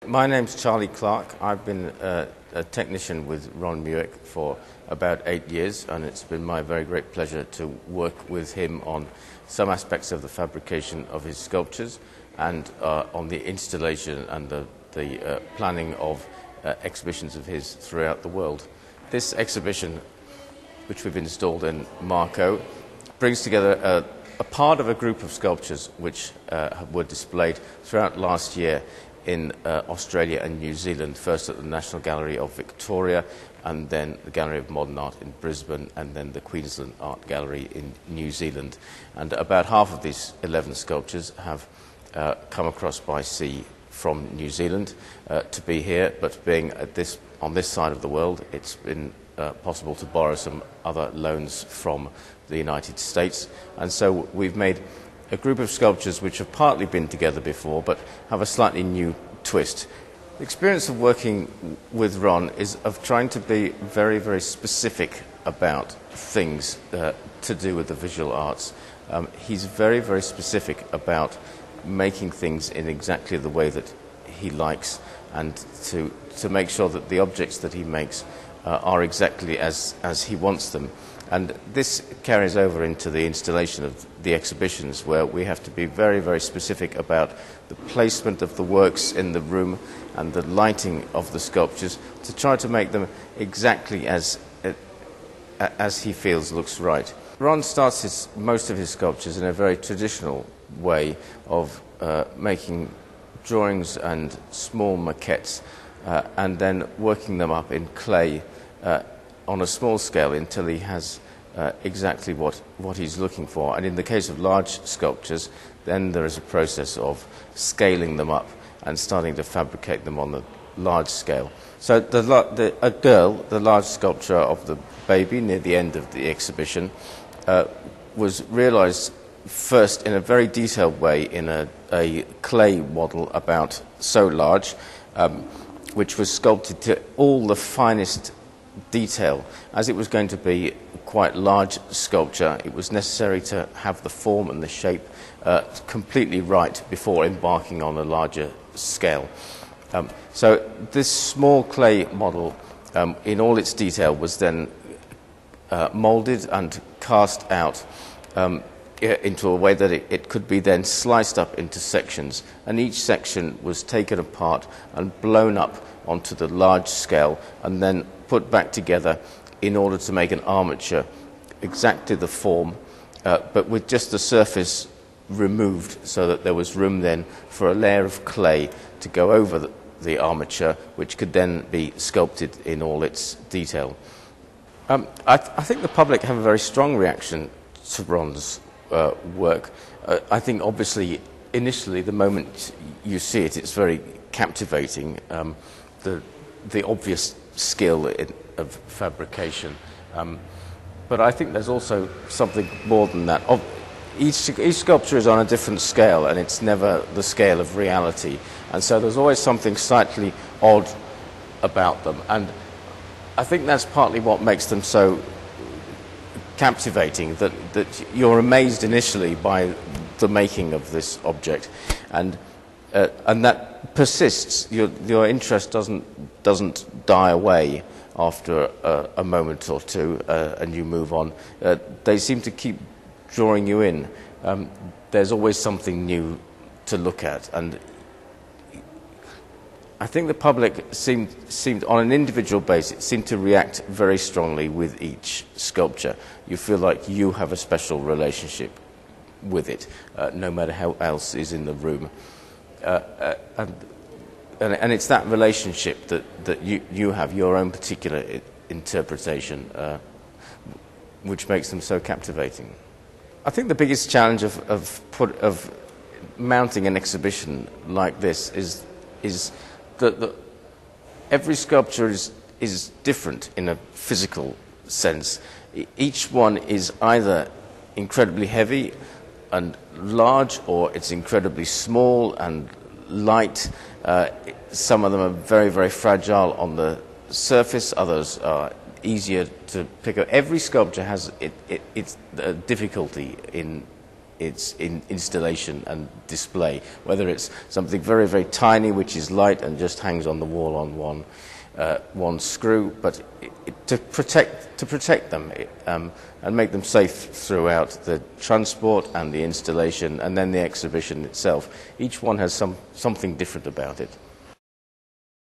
My name's Charlie Clarck. I've been a technician with Ron Mueck for about 8 years, and it's been my very great pleasure to work with him on some aspects of the fabrication of his sculptures and on the installation and the planning of exhibitions of his throughout the world. This exhibition, which we've installed in Marco, brings together a part of a group of sculptures which were displayed throughout last year in Australia and New Zealand, first at the National Gallery of Victoria, and then the Gallery of Modern Art in Brisbane, and then the Queensland Art Gallery in New Zealand. And about half of these 11 sculptures have come across by sea from New Zealand to be here, but being on this side of the world, it's been possible to borrow some other loans from the United States. And so we've made a group of sculptures which have partly been together before but have a slightly new twist. The experience of working with Ron is of trying to be very, very specific about things to do with the visual arts. He's very, very specific about making things in exactly the way that he likes, and to make sure that the objects that he makes are exactly as he wants them. And this carries over into the installation of the exhibitions, where we have to be very, very specific about the placement of the works in the room and the lighting of the sculptures to try to make them exactly as he feels looks right. Ron starts most of his sculptures in a very traditional way of making drawings and small maquettes and then working them up in clay on a small scale until he has exactly what he's looking for. And in the case of large sculptures, then there is a process of scaling them up and starting to fabricate them on the large scale. So a girl, the large sculpture of the baby near the end of the exhibition, was realized first in a very detailed way in a clay model about so large, which was sculpted to all the finest detail. As it was going to be quite large sculpture, it was necessary to have the form and the shape completely right before embarking on a larger scale. So this small clay model, in all its detail, was then molded and cast out into a way that it could be then sliced up into sections, and each section was taken apart and blown up onto the large scale and then put back together in order to make an armature, exactly the form, but with just the surface removed, so that there was room then for a layer of clay to go over the armature, which could then be sculpted in all its detail. I think the public have a very strong reaction to Ron's work. I think obviously initially the moment you see it, it's very captivating, the obvious skill of fabrication. But I think there's also something more than that. Each sculpture is on a different scale, and it's never the scale of reality. And so there's always something slightly odd about them. And I think that's partly what makes them so captivating, that you're amazed initially by the making of this object, and that persists. Your interest doesn't die away after a moment or two, and you move on. They seem to keep drawing you in. There's always something new to look at, and I think the public seemed on an individual basis, seemed to react very strongly with each sculpture. You feel like you have a special relationship with it, no matter how else is in the room. And it's that relationship that you have, your own particular interpretation, which makes them so captivating. I think the biggest challenge of mounting an exhibition like this is that every sculpture is different in a physical sense. Each one is either incredibly heavy and large, or it's incredibly small and light. Some of them are very, very fragile on the surface, others are easier to pick up. Every sculpture has its difficulty in its installation and display, whether it's something very, very tiny which is light and just hangs on the wall on one screw, but to protect them and make them safe throughout the transport and the installation and then the exhibition itself. Each one has something different about it.